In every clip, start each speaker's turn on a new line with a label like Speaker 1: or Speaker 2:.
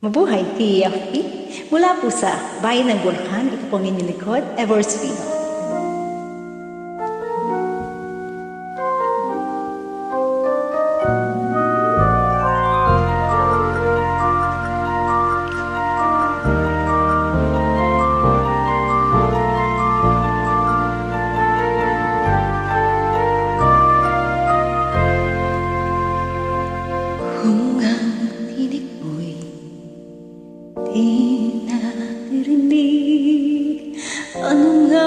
Speaker 1: Mabuhay, TFP! Mula po sa Bayan ng Bulacan, ito pong inilikod, Eversvino.
Speaker 2: Kung ang tinig mo'y di naririnig, ano nga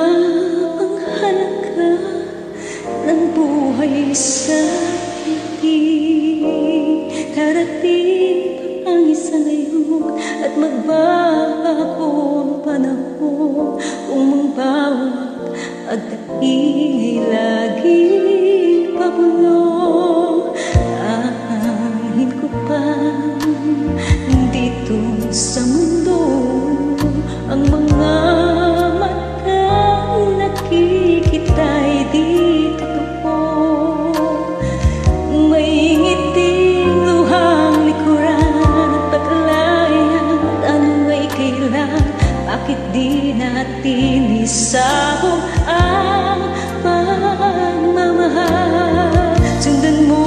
Speaker 2: ang halaga ng buhay sa atin? Darating pa ang isang ngayon at magbabago ang panahon, kung ang bawat agdaing ay laging pabulong. Aanhin ko pa dito sa mundo ang mga matang nakikita'y di totoo. May ngiting luhang likuran at paglayan, ano ay kailan, bakit di natin isabong ang pagmamahal? Sundan mo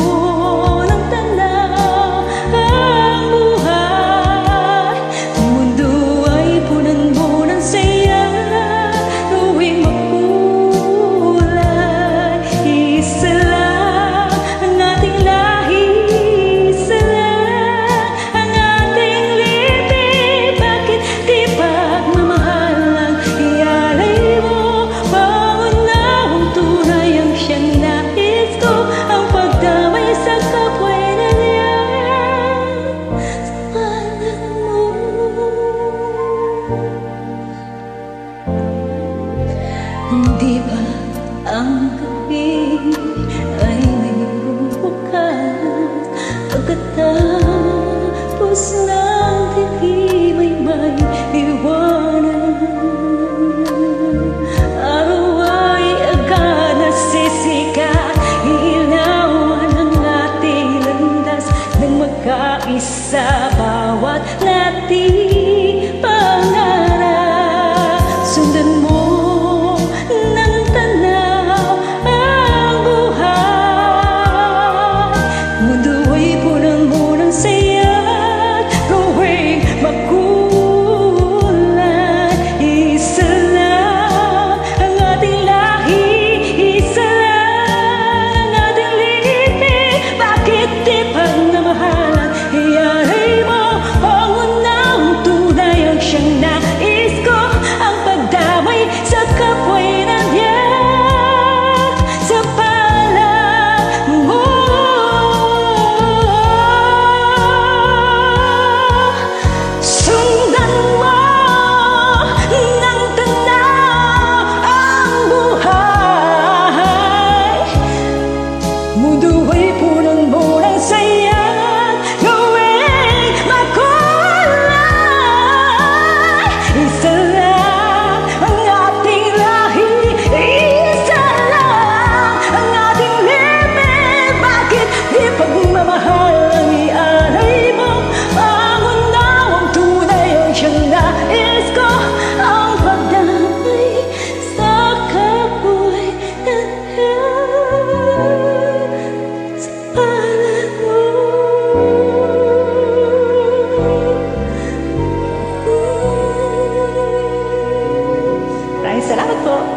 Speaker 2: ng tanaw ang buhay, ang mundo ay punan mo ng saya. Tuwing makulay, isa lang ang ating lahi, isa lang ang ating lipi. Bakit di pagmamahal lang ialay mo? Pangunahong tunay ang siyang nais ko, ang pagdamay sa kapwa'y nangyari sa panahon mo. Di ba ang gabi ay mayroong wakas, pagkatapos ng dilim ay may liwanag? Araw ay agad nasisikat, ilawan ang ating landas ng magkaisa, bawat nating pangarap. Sundan mo ng tanaw ang buhay, mundo ay punan mo ng saya. Gawing makulay, isa lang ang ating lahi, isa lang ang ating lipi. Bakit di pagmamahalan ialay mo? Pangunahong tunay ang siyang nais ko, ang pagdamay sa kapwa'y nandiyan sa palad mo. Sundan mo ng tanaw ang buhay, mundo ay punan mo ng saya. Gawing makulay, isa lang ang ating lahi, isa lang ang ating lipi. Bakit di pagmamahal ang ialay mo? Pangunahong tunay ang siyang nais ko, ang pagdamay sa kapwa'y nandiyan sa palad mo.
Speaker 1: Maraming salamat po!